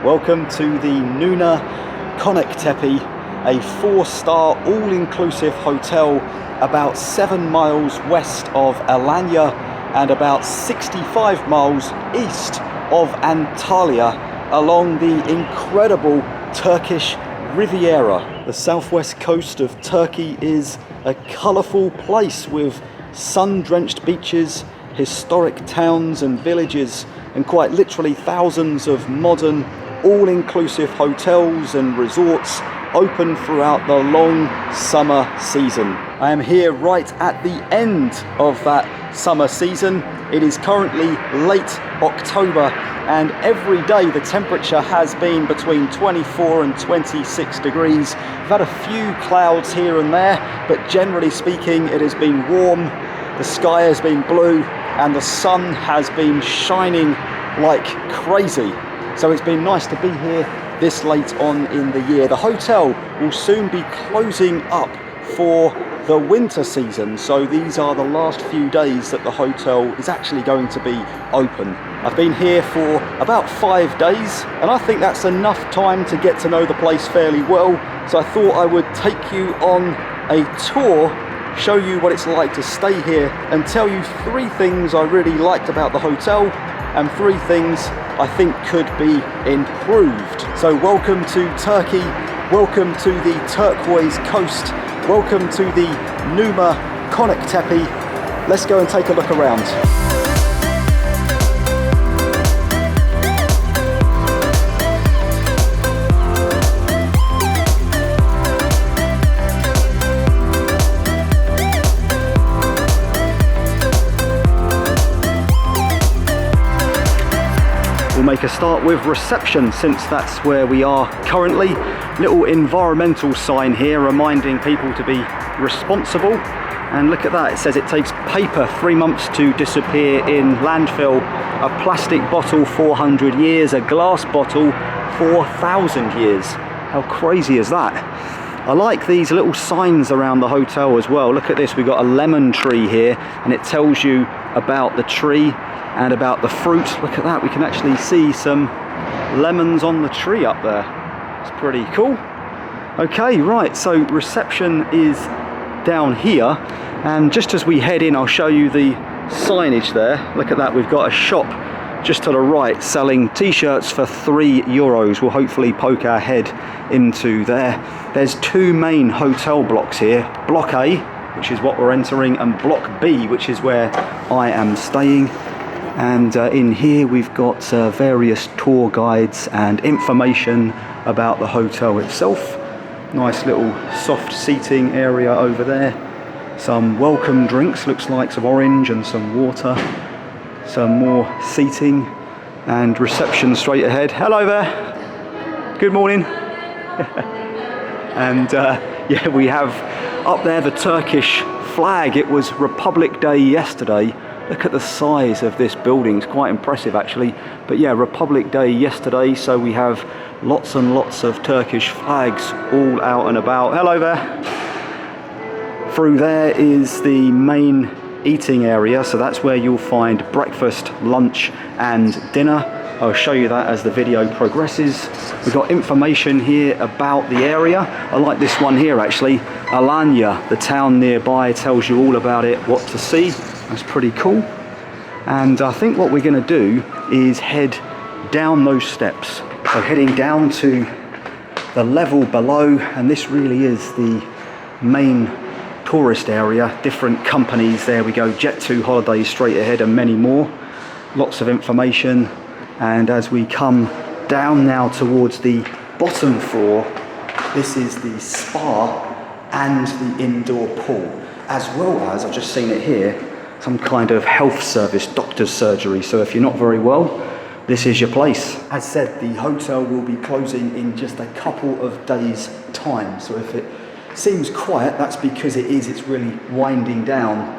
Welcome to the Numa Konaktepe, a 4-star all-inclusive hotel about 7 miles west of Alanya and about 65 miles east of Antalya along the incredible Turkish Riviera. The southwest coast of Turkey is a colourful place with sun-drenched beaches, historic towns and villages, and quite literally thousands of modern all-inclusive hotels and resorts open throughout the long summer season. I am here right at the end of that summer season. It is currently late October and every day the temperature has been between 24 and 26 degrees. We've had a few clouds here and there, but generally speaking it has been warm, the sky has been blue and the sun has been shining like crazy. So it's been nice to be here this late on in the year. The hotel will soon be closing up for the winter season, so these are the last few days that the hotel is actually going to be open. I've been here for about 5 days and I think that's enough time to get to know the place fairly well, so I thought I would take you on a tour, show you what it's like to stay here and tell you 3 things I really liked about the hotel and 3 things I think could be improved. So welcome to Turkey, welcome to the turquoise coast, welcome to the Numa Konaktepe. Let's go and take a look around. We'll make a start with reception since that's where we are currently. Little environmental sign here reminding people to be responsible. And look at that, it says it takes paper 3 months to disappear in landfill, a plastic bottle 400 years, a glass bottle 4,000 years. How crazy is that? I like these little signs around the hotel as well. Look at this, we've got a lemon tree here and it tells you about the tree and about the fruit. Look at that, we can actually see some lemons on the tree up there. It's pretty cool. Okay, right, so reception is down here, and just as we head in I'll show you the signage there. Look at that, we've got a shop just to the right selling t-shirts for €3. We'll hopefully poke our head into there. There's 2 main hotel blocks here, Block A, which is what we're entering, and Block B, which is where I am staying. And in here we've got various tour guides and information about the hotel itself. Nice little soft seating area over there. Some welcome drinks, looks like some orange and some water. Some more seating and reception straight ahead. Hello there. Good morning. And yeah, we have up there the Turkish flag. It was Republic Day yesterday. Look at the size of this building, it's quite impressive actually. But yeah, Republic Day yesterday, so we have lots and lots of Turkish flags all out and about. Hello there. Through there is the main eating area, so that's where you'll find breakfast, lunch and dinner. I'll show you that as the video progresses. We've got information here about the area. I like this one here actually. Alanya, the town nearby, tells you all about it, what to see. That's pretty cool. And I think what we're going to do is head down those steps. So heading down to the level below, and this really is the main tourist area. Different companies, there we go, Jet2 holidays straight ahead and many more. Lots of information. And as we come down now towards the bottom floor, this is the spa and the indoor pool, as well as, I've just seen it here, some kind of health service, doctor's surgery. So if you're not very well, this is your place. As said, the hotel will be closing in just a couple of days' time. So if it seems quiet, that's because it is. It's really winding down.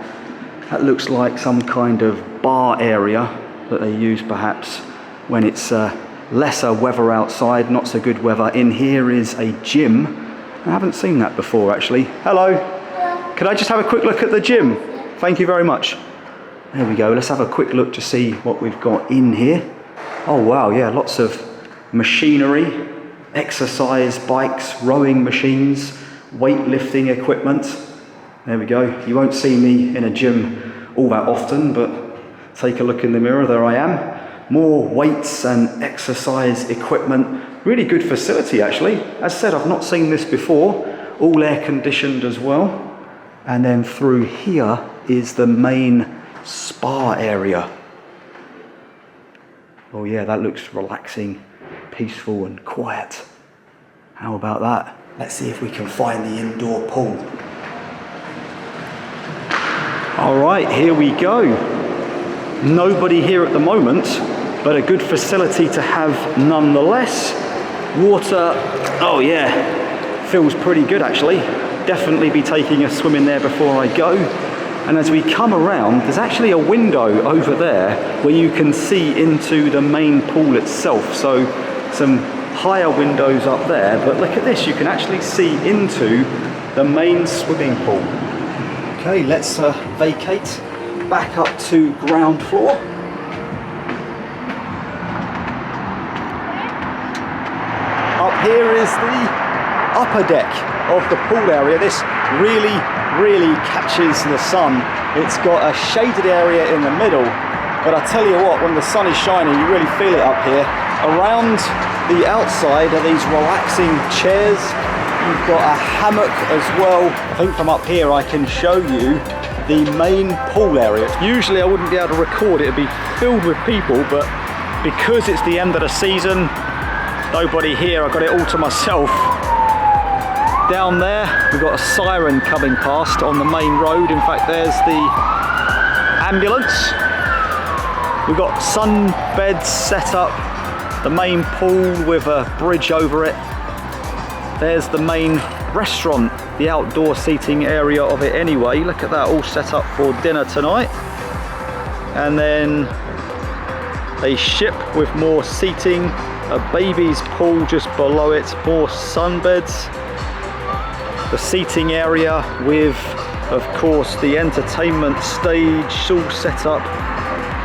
That looks like some kind of bar area that they use perhaps when it's lesser weather outside, not so good weather. In here is a gym. I haven't seen that before actually. Hello. Can I just have a quick look at the gym? Thank you very much. There we go. Let's have a quick look to see what we've got in here. Oh wow, yeah, lots of machinery, exercise bikes, rowing machines, weightlifting equipment. There we go. You won't see me in a gym all that often, but take a look in the mirror, there I am. More weights and exercise equipment. Really good facility actually. As said, I've not seen this before. All air conditioned as well. And then through here is the main spa area. Oh yeah, that looks relaxing, peaceful and quiet. How about that? Let's see if we can find the indoor pool. All right, here we go. Nobody here at the moment, but a good facility to have nonetheless. Water, oh yeah, feels pretty good actually. Definitely be taking a swim in there before I go. And as we come around, there's actually a window over there where you can see into the main pool itself. So some higher windows up there, but look at this, you can actually see into the main swimming pool. Okay, let's vacate back up to ground floor. Up here is the upper deck of the pool area. This really catches the sun. It's got a shaded area in the middle, but I tell you what, when the sun is shining, you really feel it up here. Around the outside are these relaxing chairs. You've got a hammock as well. I think from up here I can show you the main pool area. Usually I wouldn't be able to record it, it'd be filled with people, but because it's the end of the season, nobody here, I've got it all to myself. Down there, we've got a siren coming past on the main road. In fact, there's the ambulance. We've got sunbeds set up, the main pool with a bridge over it. There's the main restaurant, the outdoor seating area of it anyway. Look at that, all set up for dinner tonight. And then a ship with more seating, a baby's pool just below it, more sunbeds. The seating area with, of course, the entertainment stage all set up.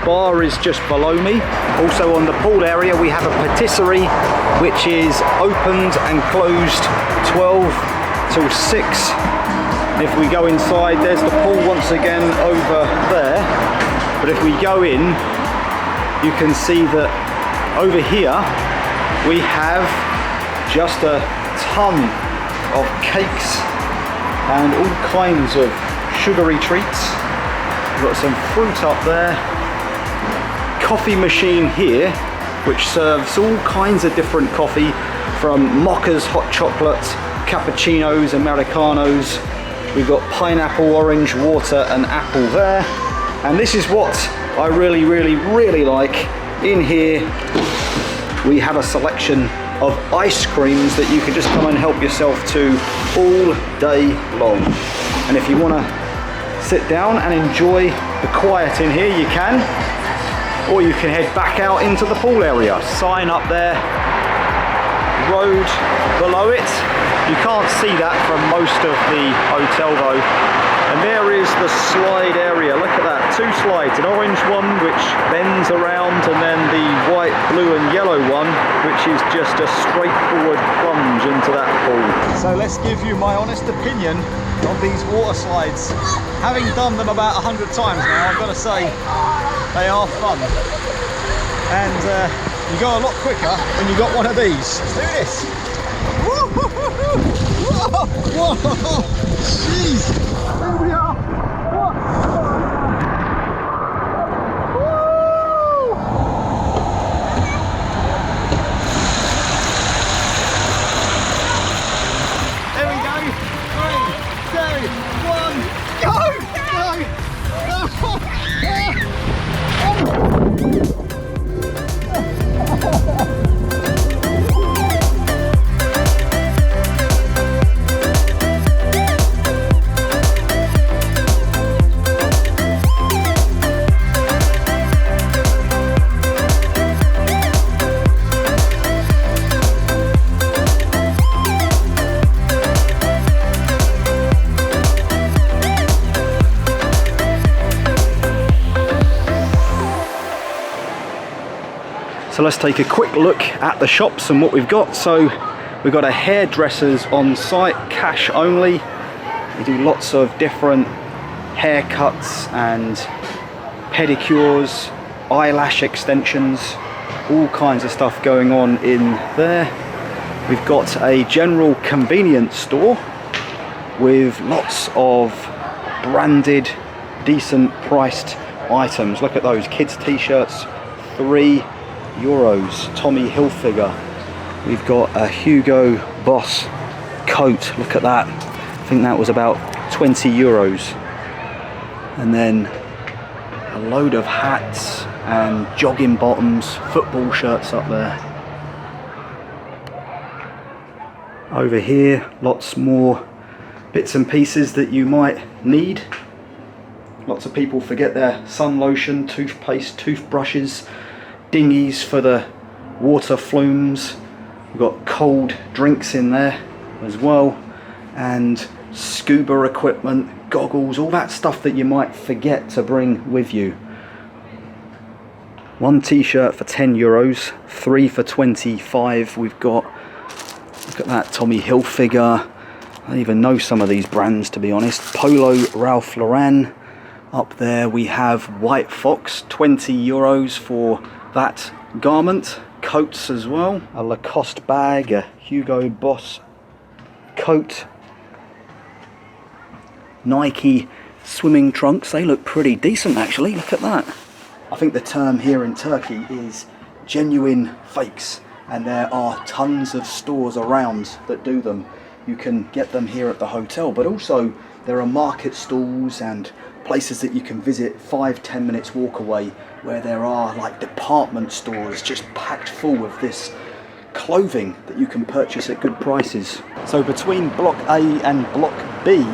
Bar is just below me. Also on the pool area we have a patisserie which is opened and closed 12 till 6. If we go inside, there's the pool once again over there. But if we go in, you can see that over here we have just a ton of cakes and all kinds of sugary treats. We've got some fruit up there. Coffee machine here, which serves all kinds of different coffee, from mochas, hot chocolate, cappuccinos, americanos. We've got pineapple, orange, water and apple there. And this is what I really like. In here we have a selection of ice creams that you can just come and help yourself to all day long. And if you want to sit down and enjoy the quiet in here, you can, or you can head back out into the pool area. Sign up there, road below it. You can't see that from most of the hotel though. And there is the slide area. Look at that, 2 slides, an orange one which bends around, and then the white, blue and yellow one which is just a straightforward plunge into that pool. So let's give you my honest opinion of these water slides. Having done them about 100 times now, I've got to say they are fun. And you go a lot quicker when you got one of these. Let's do this. Whoa! Whoa! Jeez! Here we are! There we go! 3, 2, 1, go! So let's take a quick look at the shops and what we've got. So we've got a hairdressers on site, cash only. We do lots of different haircuts and pedicures, eyelash extensions, all kinds of stuff going on in there. We've got a general convenience store with lots of branded, decent priced items. Look at those kids t-shirts, €3. Tommy Hilfiger. We've got a Hugo Boss coat. Look at that. I think that was about €20. And then a load of hats and jogging bottoms, football shirts up there. Over here, lots more bits and pieces that you might need. Lots of people forget their sun lotion, toothpaste, toothbrushes, dinghies for the water flumes. We've got cold drinks in there as well, and scuba equipment, goggles, all that stuff that you might forget to bring with you. One t-shirt for €10, 3 for 25. We've got, look at that, Tommy Hilfiger. I don't even know some of these brands, to be honest. Polo Ralph Lauren. Up there we have White Fox, €20 for that garment. Coats as well. A Lacoste bag, a Hugo Boss coat. Nike swimming trunks. They look pretty decent actually. Look at that. I think the term here in Turkey is genuine fakes, and there are tons of stores around that do them. You can get them here at the hotel, but also there are market stalls and places that you can visit 5-10 minutes walk away, where there are like department stores just packed full of this clothing that you can purchase at good prices. So between Block A and Block B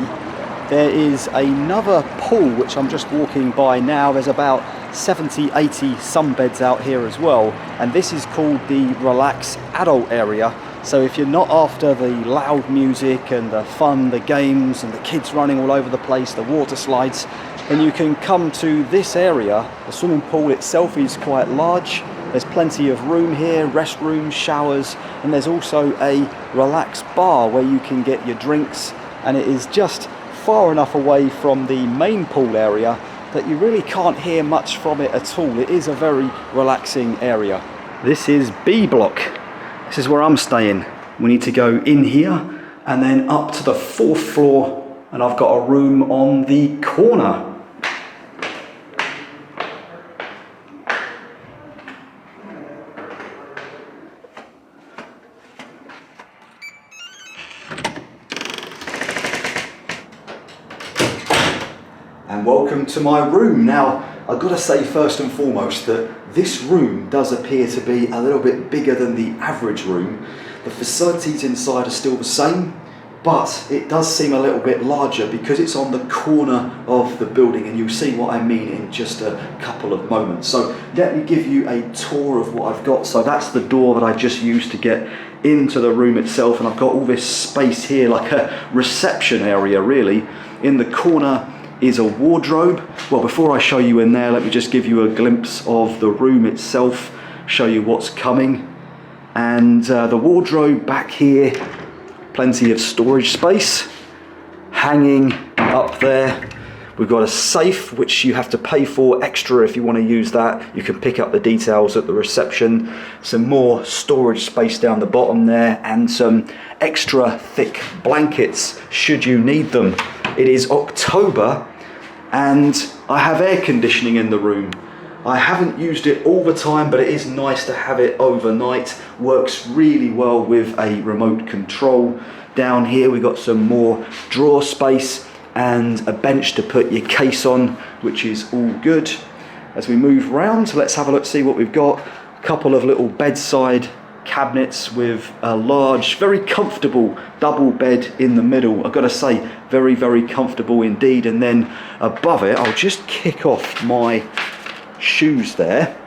there is another pool which I'm just walking by now. There's about 70-80 sunbeds out here as well, and this is called the Relax Adult area. So if you're not after the loud music and the fun, the games and the kids running all over the place, the water slides, then you can come to this area. The swimming pool itself is quite large. There's plenty of room here, restrooms, showers, and there's also a relax bar where you can get your drinks, and it is just far enough away from the main pool area that you really can't hear much from it at all. It is a very relaxing area. This is B block. This is where I'm staying. We need to go in here and then up to the 4th floor, and I've got a room on the corner. And welcome to my room. Now, I've got to say first and foremost that this room does appear to be a little bit bigger than the average room. The facilities inside are still the same, but it does seem a little bit larger because it's on the corner of the building, and you'll see what I mean in just a couple of moments. So let me give you a tour of what I've got. So that's the door that I just used to get into the room itself, and I've got all this space here, like a reception area really. In the corner is a wardrobe. Well, before I show you in there, let me just give you a glimpse of the room itself, show you what's coming. And the wardrobe back here, plenty of storage space. Hanging up there, we've got a safe which you have to pay for extra if you want to use that. You can pick up the details at the reception. Some more storage space down the bottom there, and some extra thick blankets should you need them. It is October and I have air conditioning in the room. I haven't used it all the time, but it is nice to have it overnight. Works really well with a remote control. Down here we've got some more drawer space and a bench to put your case on, which is all good. As we move around, let's have a look, see what we've got. A couple of little bedside cabinets with a large, very comfortable double bed in the middle. I've got to say, very, very comfortable indeed. And then above it, I'll just kick off my shoes there.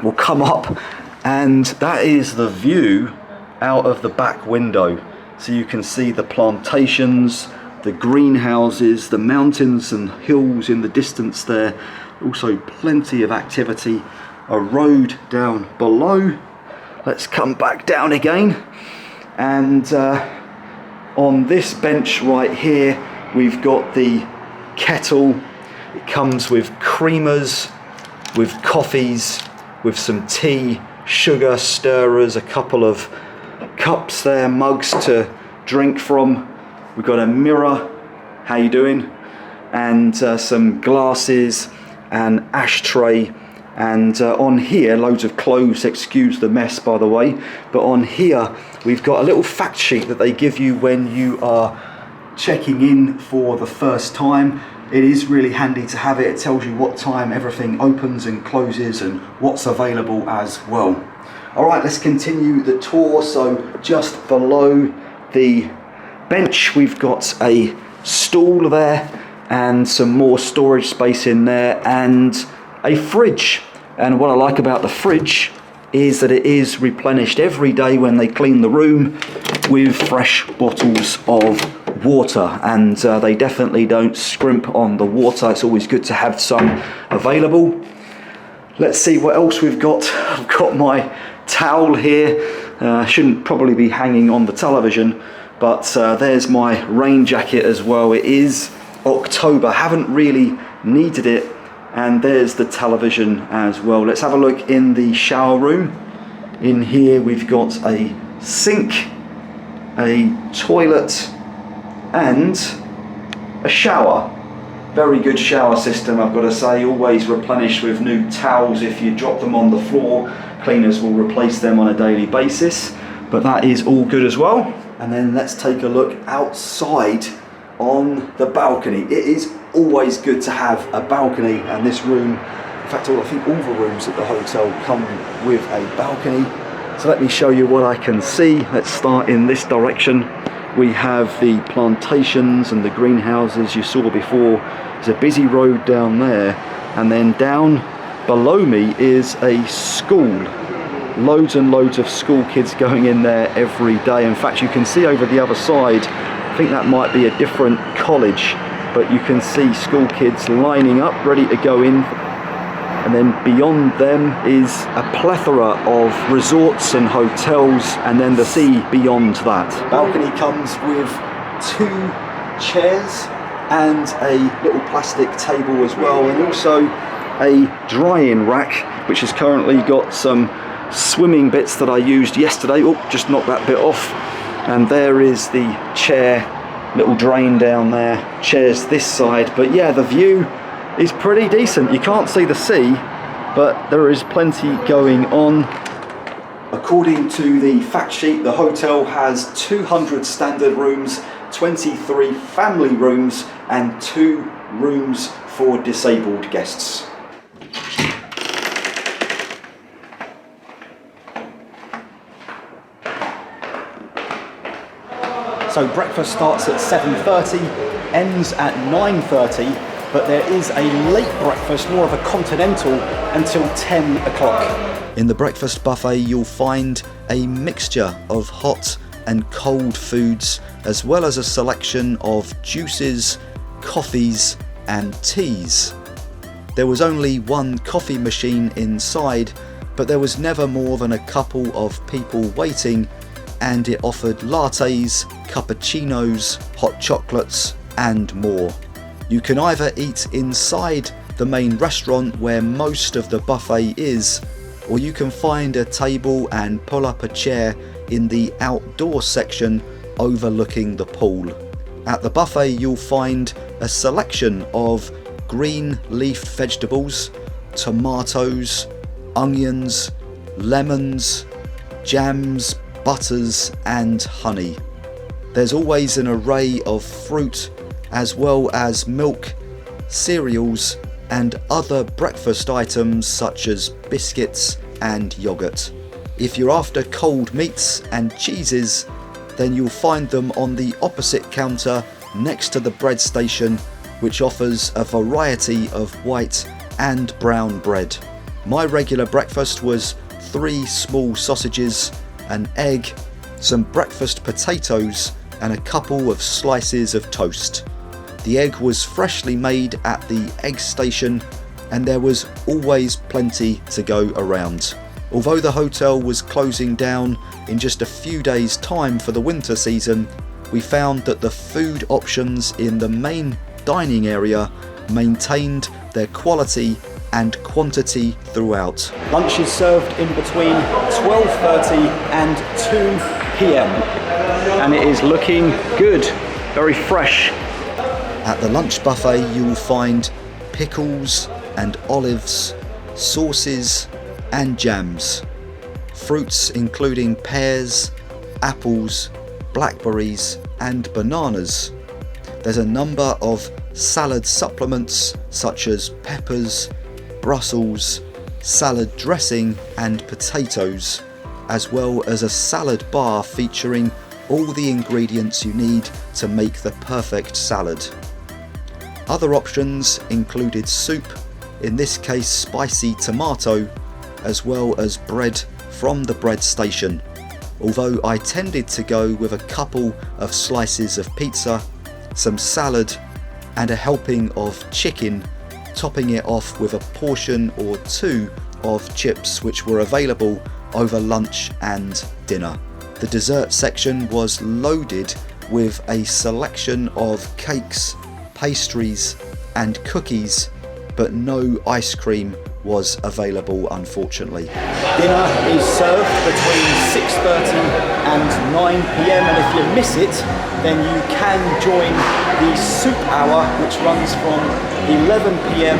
We'll come up, and that is the view out of the back window. So you can see the plantations, the greenhouses, the mountains and hills in the distance there. Also plenty of activity a road down below. Let's come back down again, and on this bench right here we've got the kettle. It comes with creamers, with coffees, with some tea, sugar, stirrers, a couple of cups there, mugs to drink from. We've got a mirror, how you doing? And some glasses, an ashtray, and on here loads of clothes. Excuse the mess, by the way, but on here we've got a little fact sheet that they give you when you are checking in for the first time. It is really handy to have it. It tells you what time everything opens and closes and what's available as well. All right, let's continue the tour. So just below the bench we've got a stool there and some more storage space in there and a fridge. And what I like about the fridge is that it is replenished every day when they clean the room with fresh bottles of water, and they definitely don't scrimp on the water. It's always good to have some available. Let's see what else we've got. I've got my towel here. Shouldn't probably be hanging on the television, but there's my rain jacket as well. It is October, haven't really needed it. And there's the television as well. Let's have a look in the shower room. In here we've got a sink, a toilet and a shower. Very good shower system, I've got to say. Always replenished with new towels. If you drop them on the floor, cleaners will replace them on a daily basis. But that is all good as well. And then let's take a look outside on the balcony. It is always good to have a balcony, and this room, in fact I think all the rooms at the hotel come with a balcony. So let me show you what I can see. Let's start in this direction. We have the plantations and the greenhouses you saw before. There's a busy road down there, and then down below me is a school. Loads and loads of school kids going in there every day. In fact, you can see over the other side, I think that might be a different college, but you can see school kids lining up ready to go in. And then beyond them is a plethora of resorts and hotels, and then the sea beyond that. The balcony comes with 2 chairs and a little plastic table as well, and also a drying rack which has currently got some swimming bits that I used yesterday. Oh, just knocked that bit off. And there is the chair, little drain down there, chairs this side. But yeah, the view is pretty decent. You can't see the sea, but there is plenty going on. According to the fact sheet, the hotel has 200 standard rooms, 23 family rooms, and 2 rooms for disabled guests. So breakfast starts at 7:30, ends at 9:30, but there is a late breakfast, more of a continental, until 10 o'clock. In the breakfast buffet you'll find a mixture of hot and cold foods, as well as a selection of juices, coffees and teas. There was only one coffee machine inside, but there was never more than a couple of people waiting, and it offered lattes, cappuccinos, hot chocolates and more. You can either eat inside the main restaurant where most of the buffet is, or you can find a table and pull up a chair in the outdoor section overlooking the pool. At the buffet you'll find a selection of green leafed vegetables, tomatoes, onions, lemons, jams, butters and honey. There's always an array of fruit, as well as milk, cereals and other breakfast items such as biscuits and yogurt. If you're after cold meats and cheeses, then you'll find them on the opposite counter next to the bread station, which offers a variety of white and brown bread. My regular breakfast was 3 small sausages, an egg, some breakfast potatoes and a couple of slices of toast. The egg was freshly made at the egg station, and there was always plenty to go around. Although the hotel was closing down in just a few days' time for the winter season, we found that the food options in the main dining area maintained their quality and quantity throughout. Lunch is served in between 12:30 and 2 p.m. and it is looking good, very fresh. At the lunch buffet you will find pickles and olives, sauces and jams, fruits including pears, apples, blackberries and bananas. There's a number of salad supplements such as peppers, Brussels, salad dressing and potatoes, as well as a salad bar featuring all the ingredients you need to make the perfect salad. Other options included soup, in this case spicy tomato, as well as bread from the bread station, although I tended to go with a couple of slices of pizza, some salad and a helping of chicken, topping it off with a portion or two of chips which were available over lunch and dinner. The dessert section was loaded with a selection of cakes, pastries and cookies, but no ice cream was available unfortunately. Dinner is served between 6:30 and 9 p.m. and if you miss it then you can join the soup hour which runs from 11 p.m.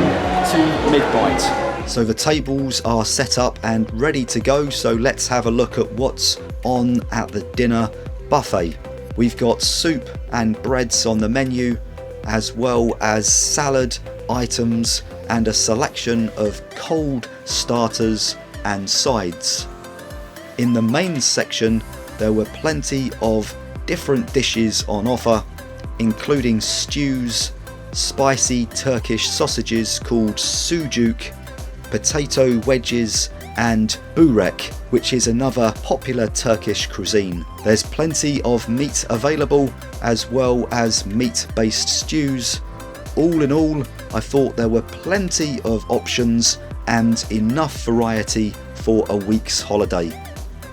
to midnight. So the tables are set up and ready to go, so let's have a look at what's on at the dinner buffet. We've got soup and breads on the menu, as well as salad items and a selection of cold starters and sides. In the main section there were plenty of different dishes on offer, including stews, spicy Turkish sausages called sucuk, potato wedges and burek, which is another popular Turkish cuisine. There's plenty of meat available as well as meat-based stews. All in all, I thought there were plenty of options and enough variety for a week's holiday.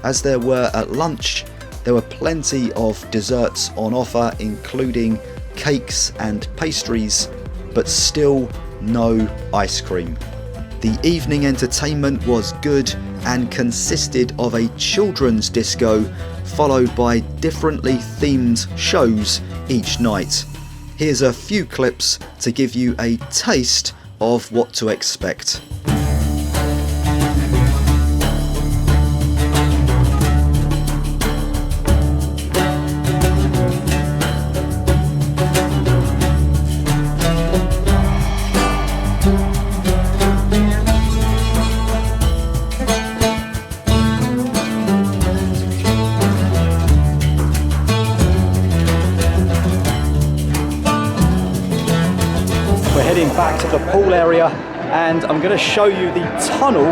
As there were at lunch, there were plenty of desserts on offer, including cakes and pastries, but still no ice cream. The evening entertainment was good and consisted of a children's disco followed by differently themed shows each night. Here's a few clips to give you a taste of what to expect. Back to the pool area and I'm going to show you the tunnel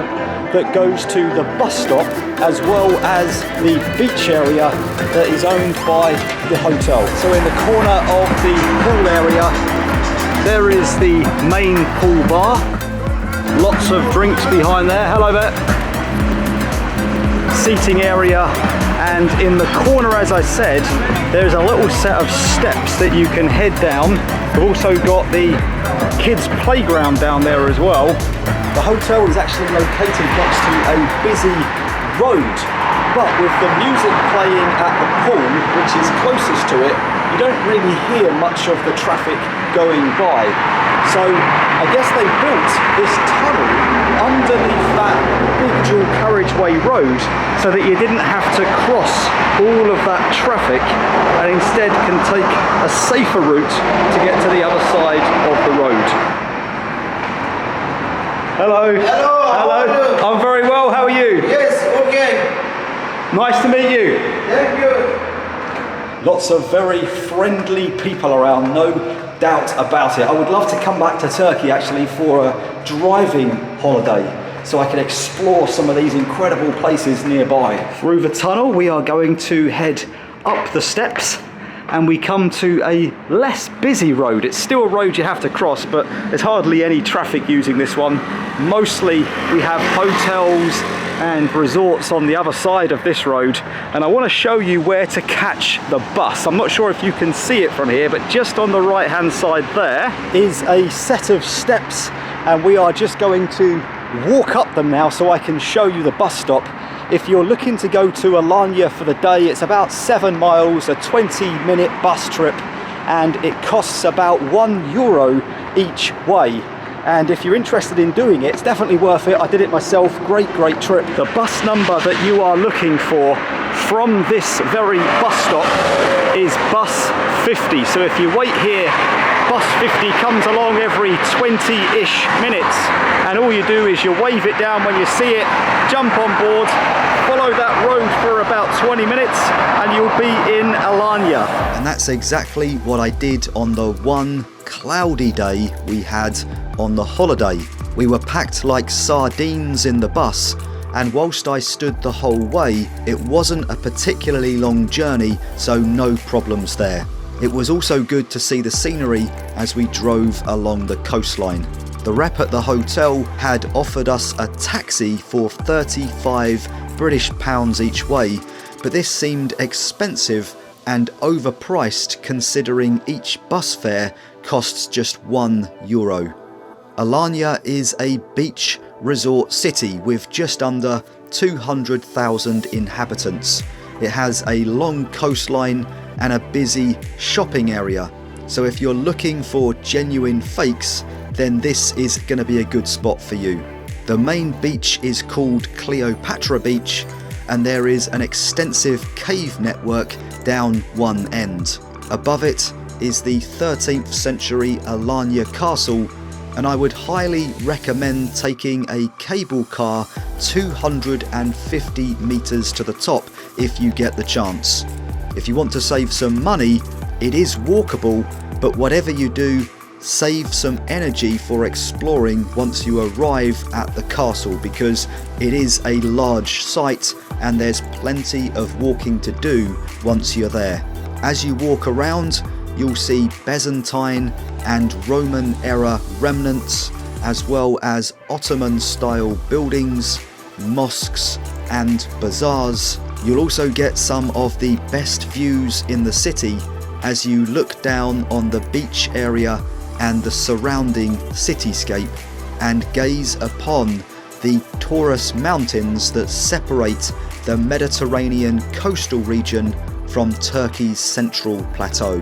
that goes to the bus stop as well as the beach area that is owned by the hotel. So in the corner of the pool area there is the main pool bar, lots of drinks behind there, hello there, seating area, and in the corner, as I said, there's a little set of steps that you can head down. We've also got the kids playground down there as well. The hotel is actually located next to a busy road, but with the music playing at the pool, which is closest to it, you don't really hear much of the traffic going by. So I guess they built this tunnel underneath that big dual carriageway road so that you didn't have to cross all of that traffic and instead can take a safer route to get to the other side of the road. Hello. Hello. Hello. How are you? I'm very well. How are you? Yes, okay. Nice to meet you. Thank you. Lots of very friendly people around, no doubt about it. I would love to come back to Turkey actually for a driving holiday so I can explore some of these incredible places nearby. Through the tunnel we are going to head up the steps and we come to a less busy road. It's still a road you have to cross, but there's hardly any traffic using this one. Mostly we have hotels and resorts on the other side of this road, and I want to show you where to catch the bus. I'm not sure if you can see it from here, but just on the right hand side there is a set of steps, and we are just going to walk up them now so I can show you the bus stop. If you're looking to go to Alanya for the day, it's about 7 miles, a 20-minute bus trip, and it costs about €1 each way. And if you're interested in doing it, it's definitely worth it. I did it myself. Great trip. The bus number that you are looking for from this very bus stop is bus 50. So if you wait here, bus 50 comes along every 20-ish minutes, and all you do is you wave it down when you see it, jump on board, follow that road for about 20 minutes, and you'll be in Alanya. And that's exactly what I did on the one cloudy day we had on the holiday. We were packed like sardines in the bus, and whilst I stood the whole way, it wasn't a particularly long journey, so no problems there. It was also good to see the scenery as we drove along the coastline. The rep at the hotel had offered us a taxi for £35 British each way, but this seemed expensive and overpriced considering each bus fare costs just €1. Alanya is a beach resort city with just under 200,000 inhabitants. It has a long coastline and a busy shopping area, so if you're looking for genuine fakes, then this is going to be a good spot for you. The main beach is called Cleopatra Beach, and there is an extensive cave network down one end. Above it is the 13th century Alanya Castle, and I would highly recommend taking a cable car 250 metres to the top if you get the chance. If you want to save some money, it is walkable, but whatever you do, save some energy for exploring once you arrive at the castle, because it is a large site and there's plenty of walking to do once you're there. As you walk around, you'll see Byzantine and Roman era remnants, as well as Ottoman style buildings, mosques and bazaars. You'll also get some of the best views in the city as you look down on the beach area and the surrounding cityscape, and gaze upon the Taurus Mountains that separate the Mediterranean coastal region from Turkey's central plateau.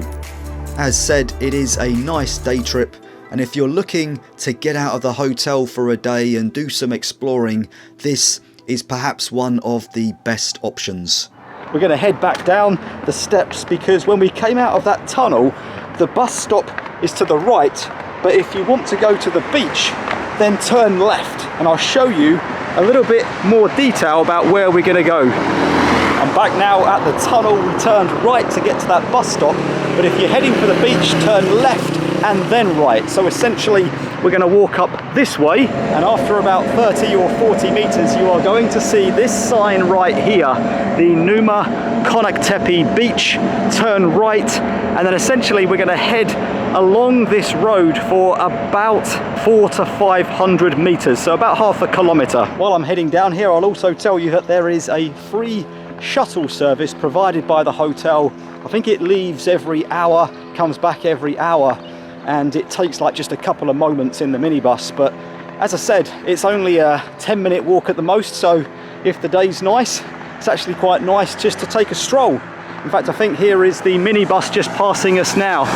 As said, it is a nice day trip, and if you're looking to get out of the hotel for a day and do some exploring, this is perhaps one of the best options. We're going to head back down the steps because when we came out of that tunnel, the bus stop is to the right, but if you want to go to the beach, then turn left, and I'll show you a little bit more detail about where we're going to go. I'm back now at the tunnel. We turned right to get to that bus stop, but if you're heading for the beach, turn left and then right. So essentially we're going to walk up this way, and after about 30 or 40 meters you are going to see this sign right here, the Numa Konaktepe Beach. Turn right, and then essentially we're going to head along this road for about 400 to 500 meters, so about half a kilometer. While I'm heading down here, I'll also tell you that there is a free shuttle service provided by the hotel. I think it leaves every hour, comes back every hour, and it takes like just a couple of moments in the minibus. But as I said, it's only a 10-minute walk at the most, so if the day's nice, it's actually quite nice just to take a stroll. In fact, I think here is the minibus just passing us now.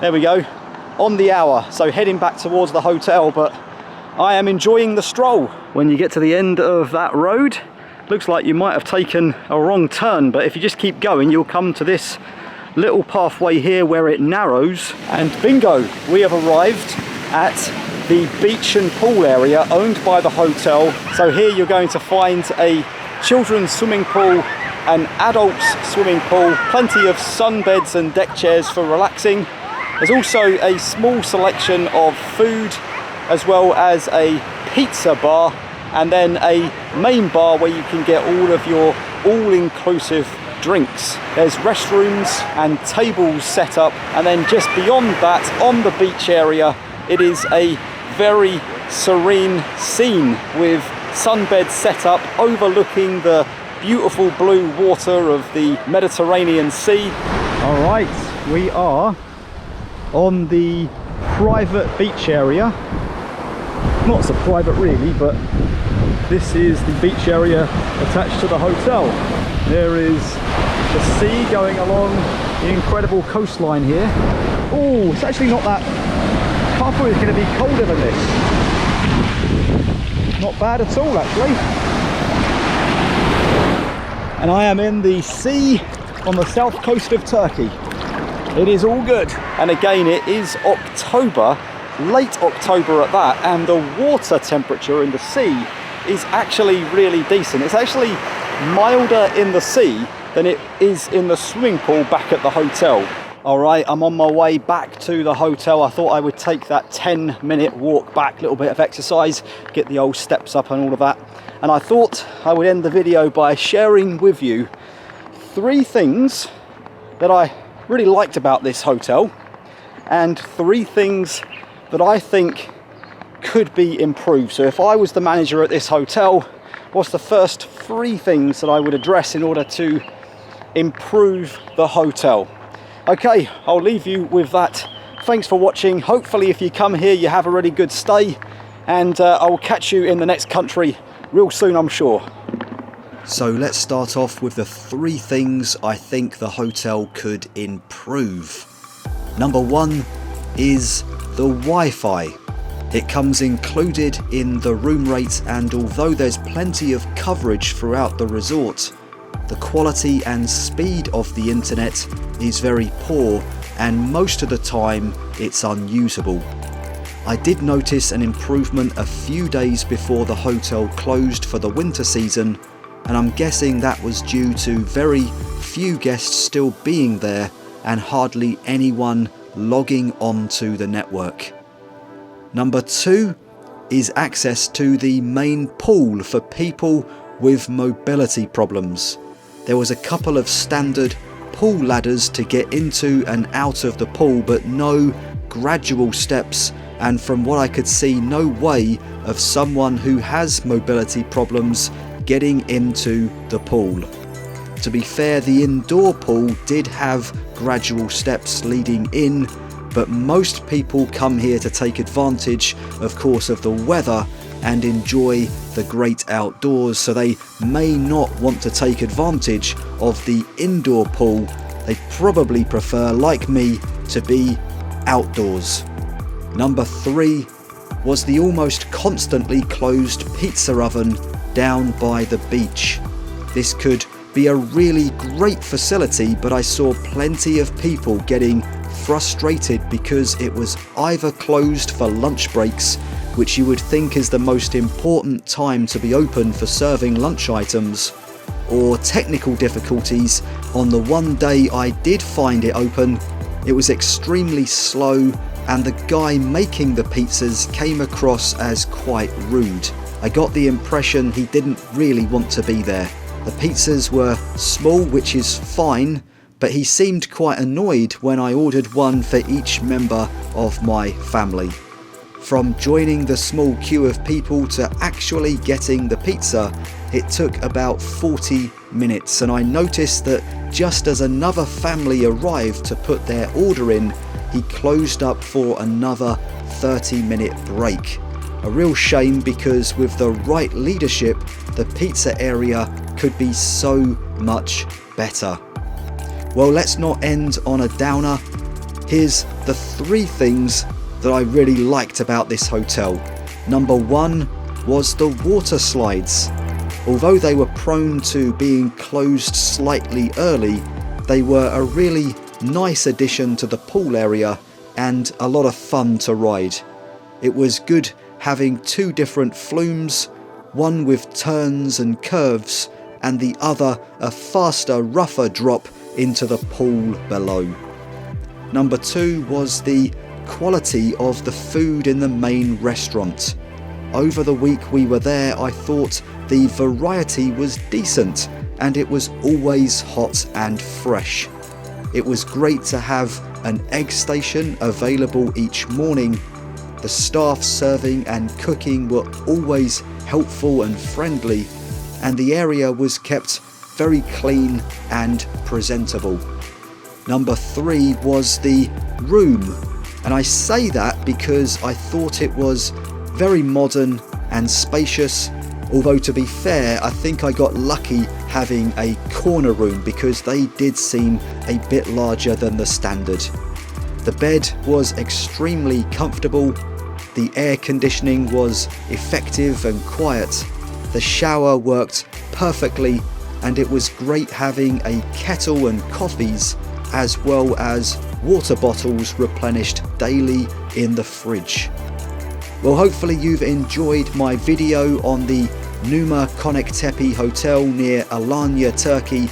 There we go, on the hour, so heading back towards the hotel, but I am enjoying the stroll. When you get to the end of that road, looks like you might have taken a wrong turn, but if you just keep going, you'll come to this little pathway here where it narrows, and bingo, we have arrived at the beach and pool area owned by the hotel. So here you're going to find a children's swimming pool, an adults swimming pool, plenty of sunbeds and deck chairs for relaxing. There's also a small selection of food, as well as a pizza bar and then a main bar where you can get all of your all-inclusive drinks. There's restrooms and tables set up, and then just beyond that, on the beach area, it is a very serene scene with sunbeds set up overlooking the beautiful blue water of the Mediterranean Sea. All right, we are on the private beach area. Not so private really, but this is the beach area attached to the hotel. There is the sea going along the incredible coastline here. Oh, it's actually not that. I thought it was going to be colder than this. Not bad at all, actually. And I am in the sea on the south coast of Turkey. It is all good. And again, it is October, late October at that, and the water temperature in the sea is actually really decent. It's actually milder in the sea than it is in the swimming pool back at the hotel. All right, I'm on my way back to the hotel. I thought I would take that 10-minute walk back, a little bit of exercise, get the old steps up and all of that. And I thought I would end the video by sharing with you 3 things that I really liked about this hotel, and 3 things that I think could be improved. So if I was the manager at this hotel, what's the first 3 things that I would address in order to improve the hotel? Okay, I'll leave you with that. Thanks for watching. Hopefully if you come here you have a really good stay, and I will catch you in the next country real soon, I'm sure. So let's start off with the 3 things I think the hotel could improve. Number 1 is the Wi-Fi. It comes included in the room rate, and although there's plenty of coverage throughout the resort, the quality and speed of the internet is very poor, and most of the time it's unusable. I did notice an improvement a few days before the hotel closed for the winter season, and I'm guessing that was due to very few guests still being there and hardly anyone logging onto the network. Number 2 is access to the main pool for people with mobility problems. There was a couple of standard pool ladders to get into and out of the pool, but no gradual steps, and from what I could see, no way of someone who has mobility problems getting into the pool. To be fair, the indoor pool did have gradual steps leading in, but most people come here to take advantage, of course, of the weather and enjoy the great outdoors, so they may not want to take advantage of the indoor pool. They probably prefer, like me, to be outdoors. Number 3 was the almost constantly closed pizza oven down by the beach. This could be a really great facility, but I saw plenty of people getting frustrated because it was either closed for lunch breaks, which you would think is the most important time to be open for serving lunch items, or technical difficulties. On the one day I did find it open, it was extremely slow, and the guy making the pizzas came across as quite rude. I got the impression he didn't really want to be there. The pizzas were small, which is fine, but he seemed quite annoyed when I ordered one for each member of my family. From joining the small queue of people to actually getting the pizza, it took about 40 minutes, and I noticed that just as another family arrived to put their order in, he closed up for another 30-minute break. A real shame, because with the right leadership, the pizza area could be so much better. Well, let's not end on a downer. Here's the 3 things that I really liked about this hotel. Number 1 was the water slides. Although they were prone to being closed slightly early, they were a really nice addition to the pool area and a lot of fun to ride. It was good having 2 different flumes, one with turns and curves, and the other a faster, rougher drop into the pool below. Number 2 was the quality of the food in the main restaurant. over the week we were there, I thought the variety was decent and it was always hot and fresh. It was great to have an egg station available each morning. The staff serving and cooking were always helpful and friendly, and the area was kept very clean and presentable. Number 3 was the room, and I say that because I thought it was very modern and spacious, although to be fair, I think I got lucky having a corner room because they did seem a bit larger than the standard. The bed was extremely comfortable, the air conditioning was effective and quiet, the shower worked perfectly, and it was great having a kettle and coffees as well as water bottles replenished daily in the fridge. Well, hopefully you've enjoyed my video on the Numa Konaktepe Hotel near Alanya, Turkey.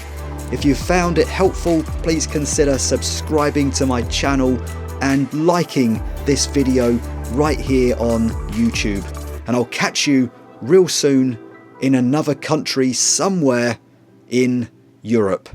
If you found it helpful, please consider subscribing to my channel and liking this video right here on YouTube. And I'll catch you real soon in another country somewhere in Europe.